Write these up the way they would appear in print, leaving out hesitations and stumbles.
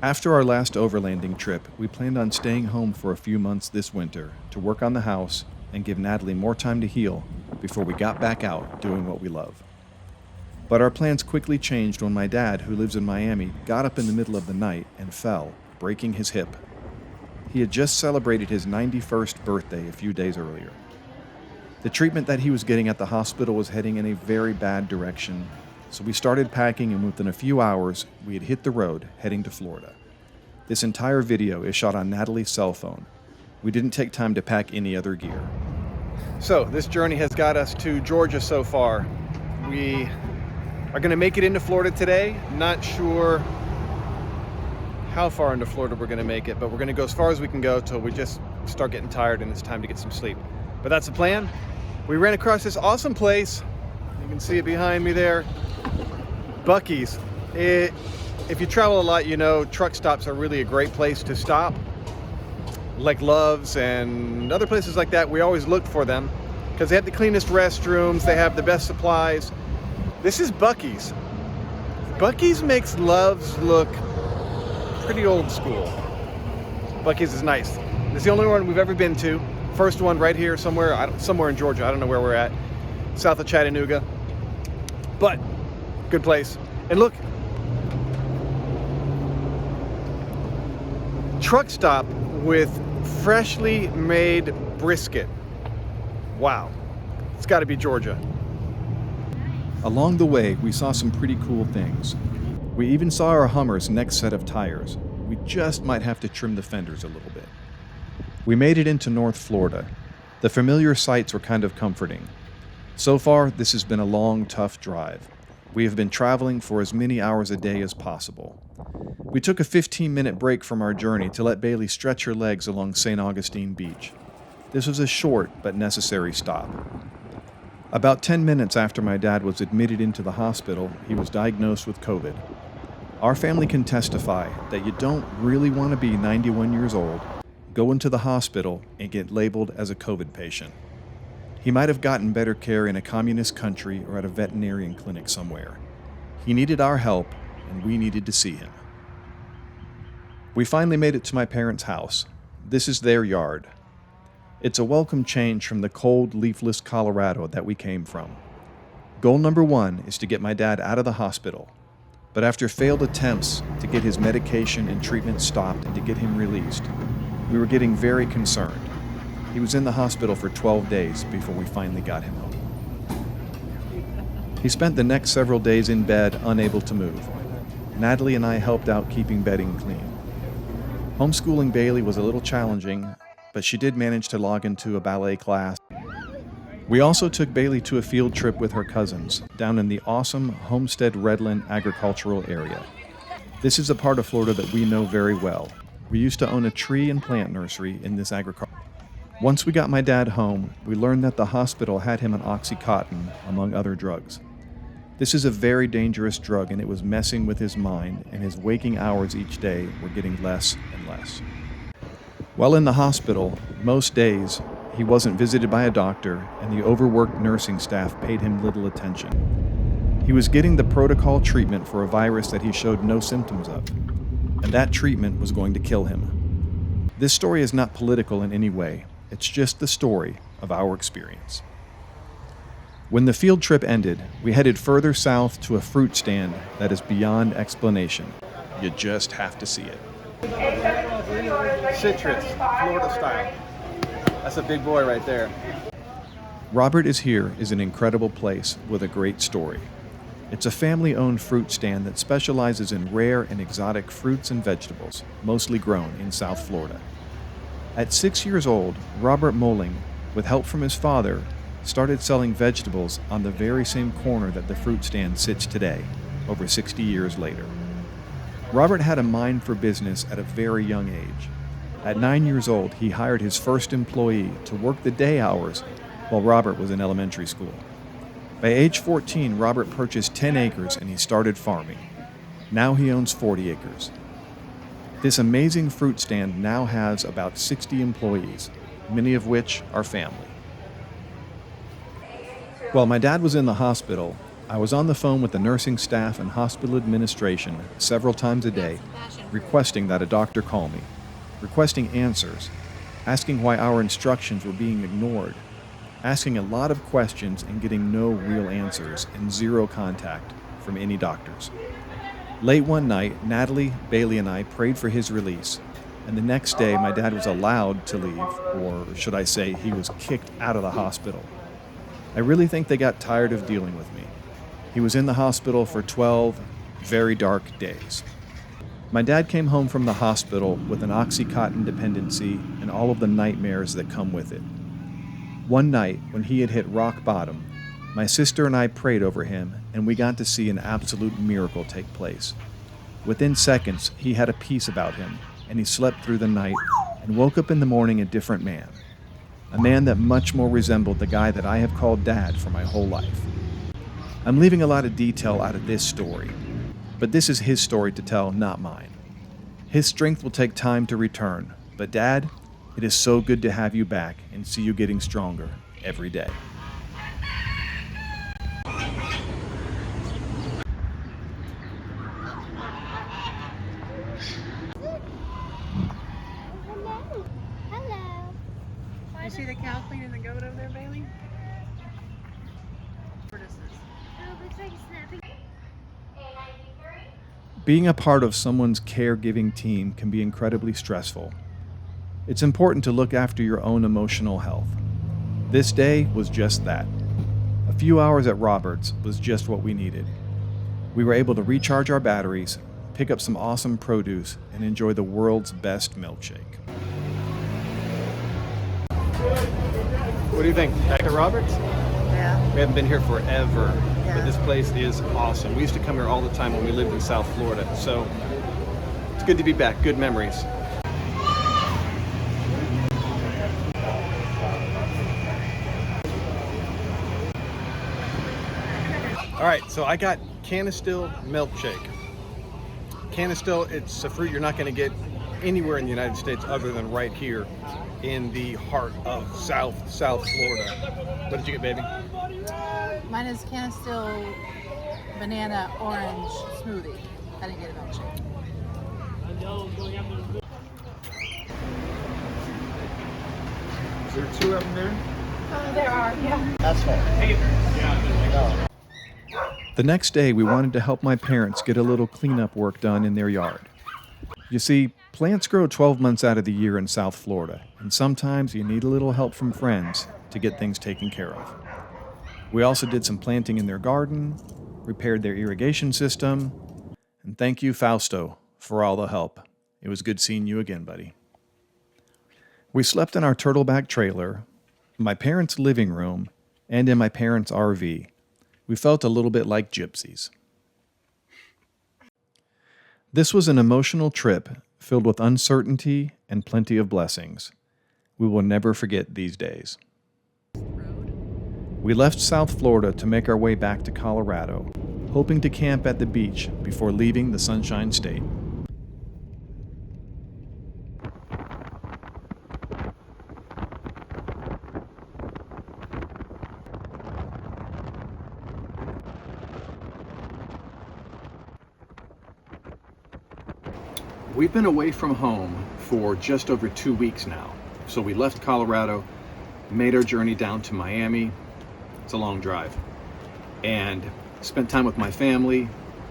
After our last overlanding trip, we planned on staying home for a few months this winter to work on the house and give Natalie more time to heal before we got back out doing what we love. But our plans quickly changed when my dad, who lives in Miami, got up in the middle of the night and fell, breaking his hip. He had just celebrated his 91st birthday a few days earlier. The treatment that he was getting at the hospital was heading in a very bad direction, so we started packing, and within a few hours, we had hit the road heading to Florida. This entire video is shot on Natalie's cell phone. We didn't take time to pack any other gear. So, this journey has got us to Georgia so far. We are going to make it into Florida today. Not sure how far into Florida we're going to make it, but we're going to go as far as we can go till we just start getting tired and it's time to get some sleep. But that's the plan. We ran across this awesome place. You can see it behind me there. Buc-ee's. If you travel a lot, you know truck stops are really a great place to stop. Like Love's and other places like that, we always look for them because they have the cleanest restrooms, they have the best supplies. This is Buc-ee's. Buc-ee's makes Love's look pretty old school. Buc-ee's is nice. It's the only one we've ever been to. First one right here somewhere in Georgia. I don't know where we're at. South of Chattanooga. But good place. And look, truck stop with freshly made brisket. Wow, it's got to be Georgia. Along the way, we saw some pretty cool things. We even saw our Hummer's next set of tires. We just might have to trim the fenders a little bit. We made it into North Florida. The familiar sights were kind of comforting. So far, this has been a long, tough drive. We have been traveling for as many hours a day as possible. We took a 15-minute break from our journey to let Bailey stretch her legs along St. Augustine Beach. This was a short but necessary stop. About 10 minutes after my dad was admitted into the hospital, he was diagnosed with COVID. Our family can testify that you don't really want to be 91 years old, go into the hospital, and get labeled as a COVID patient. He might have gotten better care in a communist country or at a veterinarian clinic somewhere. He needed our help, and we needed to see him. We finally made it to my parents' house. This is their yard. It's a welcome change from the cold, leafless Colorado that we came from. Goal number one is to get my dad out of the hospital. But after failed attempts to get his medication and treatment stopped and to get him released, we were getting very concerned. He was in the hospital for 12 days before we finally got him home. He spent the next several days in bed, unable to move. Natalie and I helped out keeping bedding clean. Homeschooling Bailey was a little challenging, but she did manage to log into a ballet class. We also took Bailey to a field trip with her cousins down in the awesome Homestead Redland agricultural area. This is a part of Florida that we know very well. We used to own a tree and plant nursery in this agriculture. Once we got my dad home, we learned that the hospital had him on Oxycontin, among other drugs. This is a very dangerous drug, and it was messing with his mind, and his waking hours each day were getting less and less. While in the hospital, most days, he wasn't visited by a doctor, and the overworked nursing staff paid him little attention. He was getting the protocol treatment for a virus that he showed no symptoms of, and that treatment was going to kill him. This story is not political in any way. It's just the story of our experience. When the field trip ended, we headed further south to a fruit stand that is beyond explanation. You just have to see it. Citrus, Florida style. That's a big boy right there. Robert is Here is an incredible place with a great story. It's a family-owned fruit stand that specializes in rare and exotic fruits and vegetables, mostly grown in South Florida. At 6 years old, Robert Moling, with help from his father, started selling vegetables on the very same corner that the fruit stand sits today, over 60 years later. Robert had a mind for business at a very young age. At 9 years old, he hired his first employee to work the day hours while Robert was in elementary school. By age 14, Robert purchased 10 acres and he started farming. Now he owns 40 acres. This amazing fruit stand now has about 60 employees, many of which are family. While my dad was in the hospital, I was on the phone with the nursing staff and hospital administration several times a day, requesting that a doctor call me, requesting answers, asking why our instructions were being ignored, asking a lot of questions and getting no real answers and zero contact from any doctors. Late one night, Natalie, Bailey, and I prayed for his release, and the next day my dad was allowed to leave, or should I say, he was kicked out of the hospital. I really think they got tired of dealing with me. He was in the hospital for 12 very dark days. My dad came home from the hospital with an Oxycontin dependency and all of the nightmares that come with it. One night, when he had hit rock bottom, my sister and I prayed over him, and we got to see an absolute miracle take place. Within seconds, he had a peace about him, and he slept through the night and woke up in the morning a different man. A man that much more resembled the guy that I have called Dad for my whole life. I'm leaving a lot of detail out of this story, but this is his story to tell, not mine. His strength will take time to return, but Dad, it is so good to have you back and see you getting stronger every day. Hello. You see the cow cleaning the goat over there, Bailey? What is this? Oh, looks like it's snapping. Being a part of someone's caregiving team can be incredibly stressful. It's important to look after your own emotional health. This day was just that. A few hours at Roberts was just what we needed. We were able to recharge our batteries, pick up some awesome produce, and enjoy the world's best milkshake. What do you think? Back at Roberts? Yeah. We haven't been here forever, Yeah. but this place is awesome. We used to come here all the time when we lived in South Florida, so it's good to be back. Good memories. All right, so I got Canistil milkshake. Canistil, it's a fruit you're not going to get anywhere in the United States other than right here in the heart of South Florida. What did you get, baby? Mine is Canistil banana orange smoothie. I didn't get a milkshake. Is there two of them there? There are, yeah. The next day, we wanted to help my parents get a little cleanup work done in their yard. You see, plants grow 12 months out of the year in South Florida, and sometimes you need a little help from friends to get things taken care of. We also did some planting in their garden, repaired their irrigation system, and thank you, Fausto, for all the help. It was good seeing you again, buddy. We slept in our turtleback trailer, my parents' living room, and in my parents' RV. We felt a little bit like gypsies. This was an emotional trip filled with uncertainty and plenty of blessings. We will never forget these days. We left South Florida to make our way back to Colorado, hoping to camp at the beach before leaving the Sunshine State. We've been away from home for just over 2 weeks now. So we left Colorado, made our journey down to Miami. It's a long drive. And spent time with my family.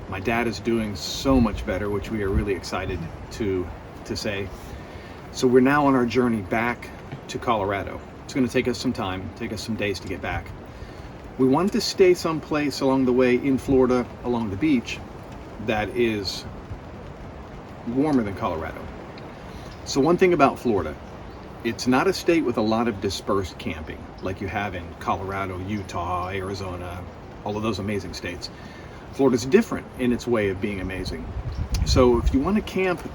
My dad is doing so much better, which we are really excited to say. So we're now on our journey back to Colorado. It's going to take us some time, take us some days to get back. We wanted to stay someplace along the way in Florida, along the beach, that is warmer than Colorado. So one thing about Florida, it's not a state with a lot of dispersed camping like you have in Colorado, Utah, Arizona, all of those amazing states. Florida's different in its way of being amazing. So if you want to camp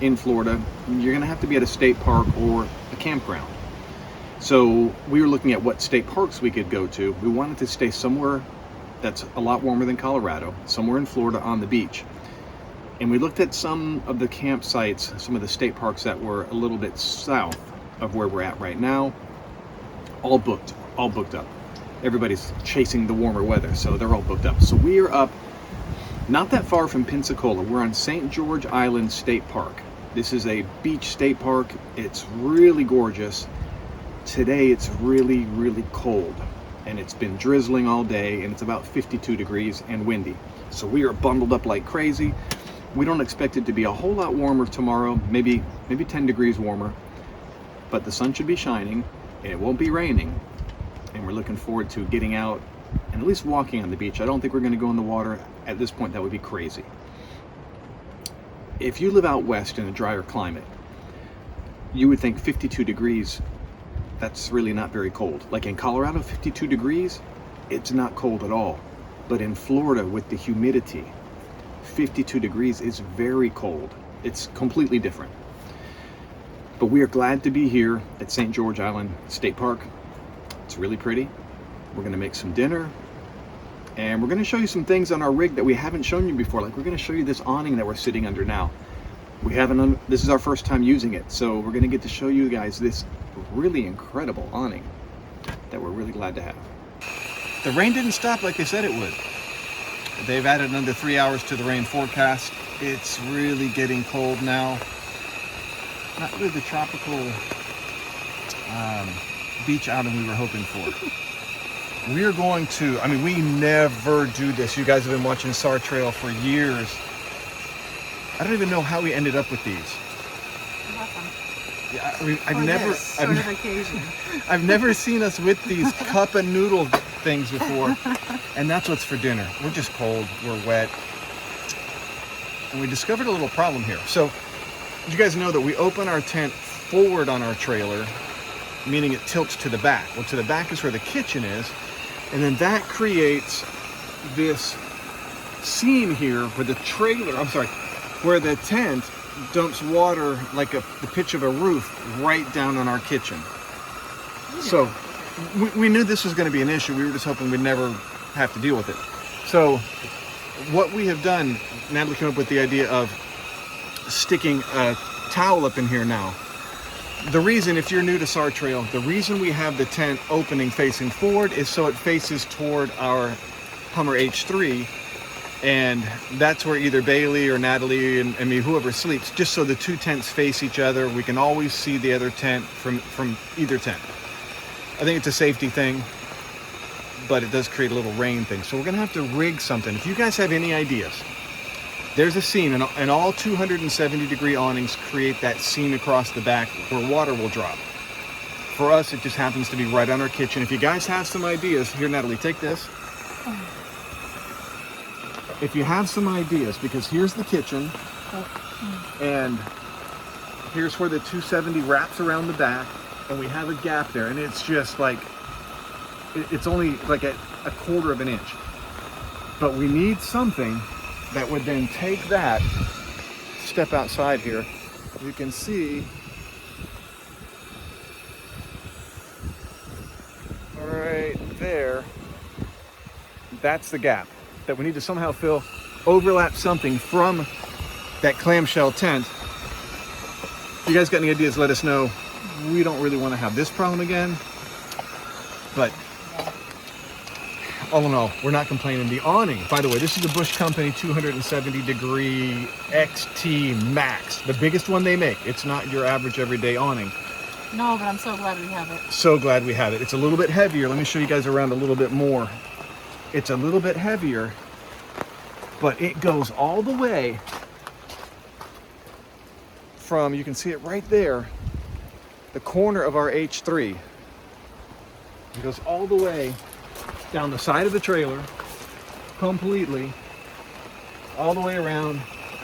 in Florida, you're going to have to be at a state park or a campground. So we were looking at what state parks we could go to. We wanted to stay somewhere that's a lot warmer than Colorado, somewhere in Florida on the beach. And we looked at some of the campsites, some of the state parks that were a little bit south of where we're at right now. All booked up. Everybody's chasing the warmer weather, so they're all booked up. So we are up not that far from Pensacola. We're on St. George Island State Park. This is a beach state park. It's really gorgeous. Today it's really, really cold, and it's been drizzling all day, and it's about 52 degrees and windy. So we are bundled up like crazy. We don't expect it to be a whole lot warmer tomorrow, maybe 10 degrees warmer, but the sun should be shining and it won't be raining. And we're looking forward to getting out and at least walking on the beach. I don't think we're going to go in the water at this point. That would be crazy. If you live out west in a drier climate, you would think 52 degrees, that's really not very cold. Like in Colorado, 52 degrees, it's not cold at all. But in Florida, with the humidity, 52 degrees is very cold. It's completely different. But we are glad to be here at St. George Island State Park. It's really pretty. We're gonna make some dinner, and we're gonna show you some things on our rig that we haven't shown you before. Like, we're gonna show you this awning that we're sitting under now. This is our first time using it, so we're gonna get to show you guys this really incredible awning that we're really glad to have. The rain didn't stop like they said it would. They've added another 3 hours to the rain forecast. It's really getting cold now. Not really the tropical beach outing we were hoping for. We are going to, we never do this. You guys have been watching SAR Trail for years. I don't even know how we ended up with these. Yeah, I've never seen us with these cup and noodle things before, and that's what's for dinner. We're just cold, we're wet, and we discovered a little problem here. So you guys know that we open our tent forward on our trailer, meaning it tilts to the back. Well, to the back is where the kitchen is, and then that creates this seam here where where the tent dumps water like the pitch of a roof right down on our kitchen. So we knew this was going to be an issue. We were just hoping we'd never have to deal with it. So what we have done, Natalie came up with the idea of sticking a towel up in here now. The reason, if you're new to SAR Trail, the reason we have the tent opening facing forward is so it faces toward our Hummer H3, and that's where either Bailey or Natalie and me, whoever sleeps, just so the two tents face each other. We can always see the other tent from either tent. I think it's a safety thing, but it does create a little rain thing. So we're gonna have to rig something. If you guys have any ideas, there's a seam, and all 270-degree awnings create that seam across the back where water will drop. For us, it just happens to be right on our kitchen. If you guys have some ideas, here, Natalie, take this. If you have some ideas, because here's the kitchen, and here's where the 270 wraps around the back, and we have a gap there, and it's just like, it's only like a quarter of an inch. But we need something that would then take that, step outside here, you can see, right there, that's the gap that we need to somehow fill, overlap something from that clamshell tent. If you guys got any ideas, let us know. We don't really want to have this problem again, but all in all, we're not complaining. The awning, by the way, this is the Bush Company 270-degree XT Max, the biggest one they make. It's not your average everyday awning. No, but I'm so glad we have it. So glad we have it. It's a little bit heavier. Let me show you guys around a little bit more. It's a little bit heavier, but it goes all the way from, you can see it right there, the corner of our H3. It goes all the way down the side of the trailer, completely, all the way around,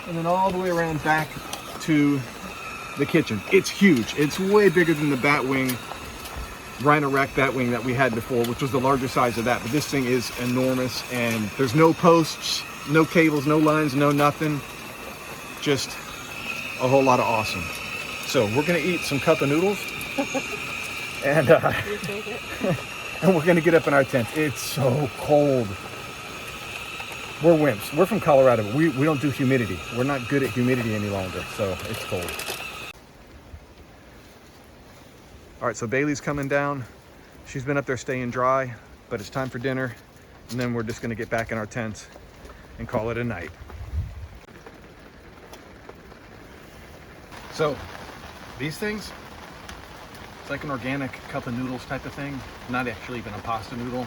and then all the way around back to the kitchen. It's huge. It's way bigger than the Batwing, Rhino-Rack Batwing that we had before, which was the larger size of that. But this thing is enormous, and there's no posts, no cables, no lines, no nothing. Just a whole lot of awesome. So we're gonna eat some cup of noodles, and and we're gonna get up in our tent. It's so cold. We're wimps. We're from Colorado, but we don't do humidity. We're not good at humidity any longer, so it's cold. All right, so Bailey's coming down. She's been up there staying dry, but it's time for dinner, and then we're just gonna get back in our tents and call it a night. So these things, it's like an organic cup of noodles type of thing, not actually even a pasta noodle.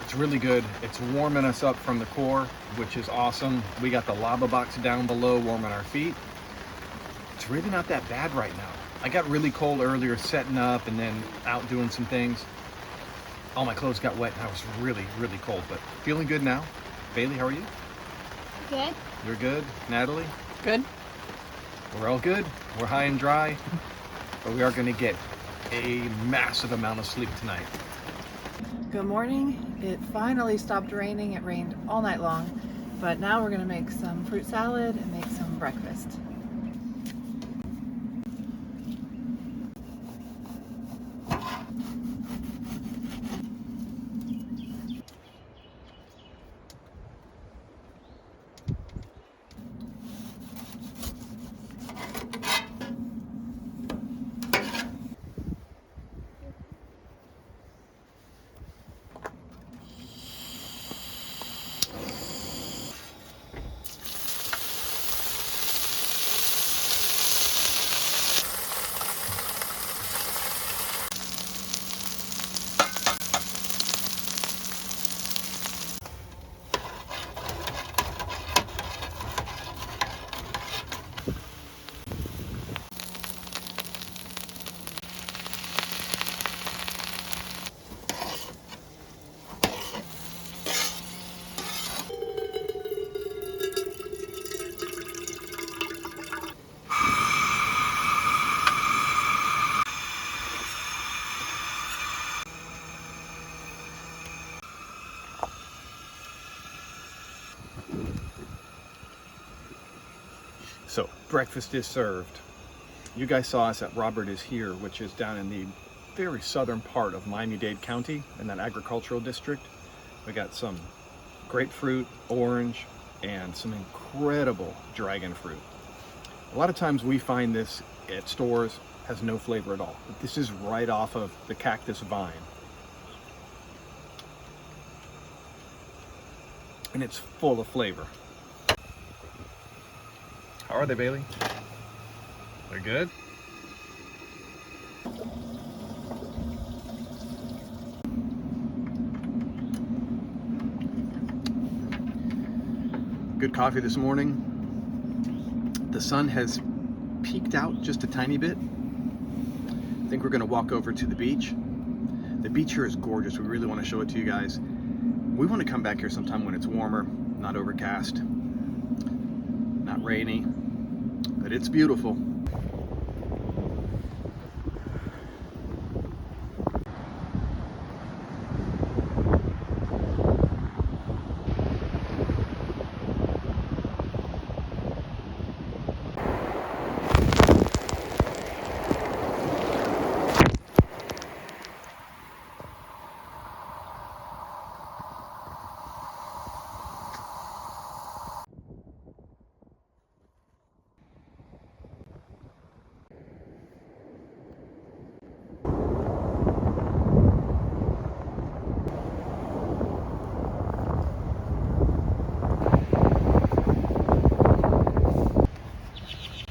It's really good. It's warming us up from the core, which is awesome. We got the lava box down below warming our feet. It's really not that bad right now. I got really cold earlier setting up and then out doing some things. All my clothes got wet and I was really, really cold, but feeling good now. Bailey, how are you? Good. You're good. Natalie? Good. We're all good. We're high and dry, but we are going to get a massive amount of sleep tonight. Good morning. It finally stopped raining. It rained all night long, but now we're gonna make some fruit salad and make some breakfast. So breakfast is served. You guys saw us at Robert is Here, which is down in the very southern part of Miami-Dade County in that agricultural district. We got some grapefruit, orange, and some incredible dragon fruit. A lot of times we find this at stores, has no flavor at all. But this is right off of the cactus vine. And it's full of flavor. How are they, Bailey? They're good? Good coffee this morning. The sun has peeked out just a tiny bit. I think we're gonna walk over to the beach. The beach here is gorgeous. We really want to show it to you guys. We want to come back here sometime when it's warmer, not overcast, not rainy, but it's beautiful.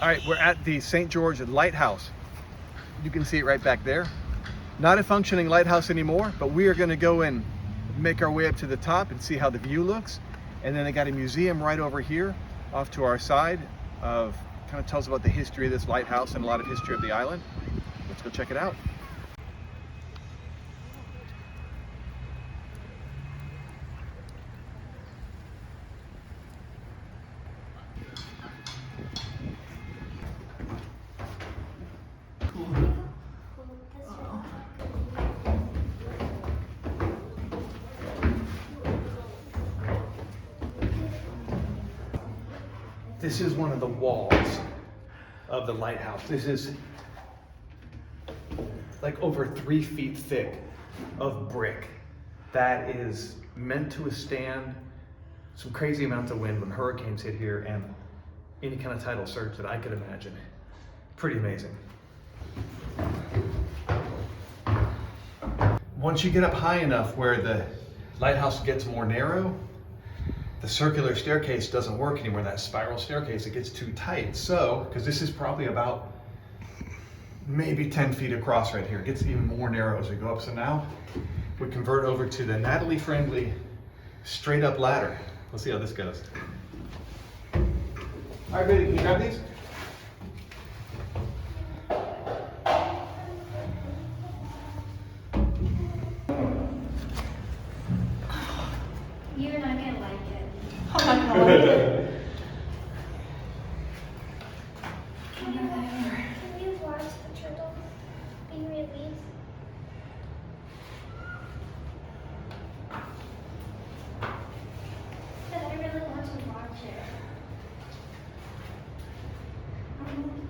All right, we're at the St. George Lighthouse. You can see it right back there. Not a functioning lighthouse anymore, but we are gonna go and make our way up to the top and see how the view looks. And then they got a museum right over here off to our side of, kind of tells about the history of this lighthouse and a lot of history of the island. Let's go check it out. This is one of the walls of the lighthouse. This is like over 3 feet thick of brick that is meant to withstand some crazy amounts of wind when hurricanes hit here and any kind of tidal surge that I could imagine. Pretty amazing. Once you get up high enough where the lighthouse gets more narrow, the circular staircase doesn't work anymore, that spiral staircase, it gets too tight. So, because this is probably about maybe 10 feet across right here, it gets even more narrow as we go up. So now we convert over to the Natalie friendly straight up ladder. Let's see how this goes. All right, Betty, can you grab these? You're not gonna like it. I'm not gonna like it. Can you watch the turtle be released? But I really want to watch it.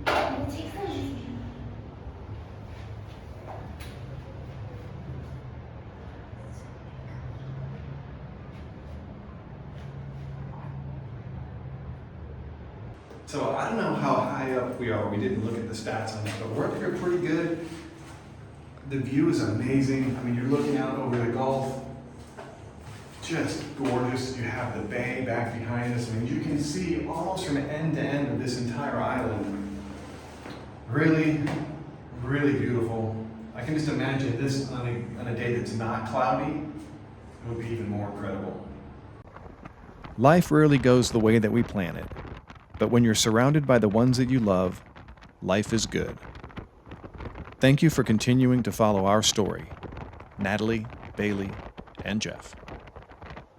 It takes so easy. So I don't know how high up we are. We didn't look at the stats on it, but we're up here pretty good. The view is amazing. I mean, you're looking out over the Gulf. Just gorgeous. You have the bay back behind us. I mean, you can see almost from end to end of this entire island. Really, really beautiful. I can just imagine this on a day that's not cloudy. It would be even more incredible. Life rarely goes the way that we plan it. But when you're surrounded by the ones that you love, life is good. Thank you for continuing to follow our story. Natalie, Bailey, and Jeff.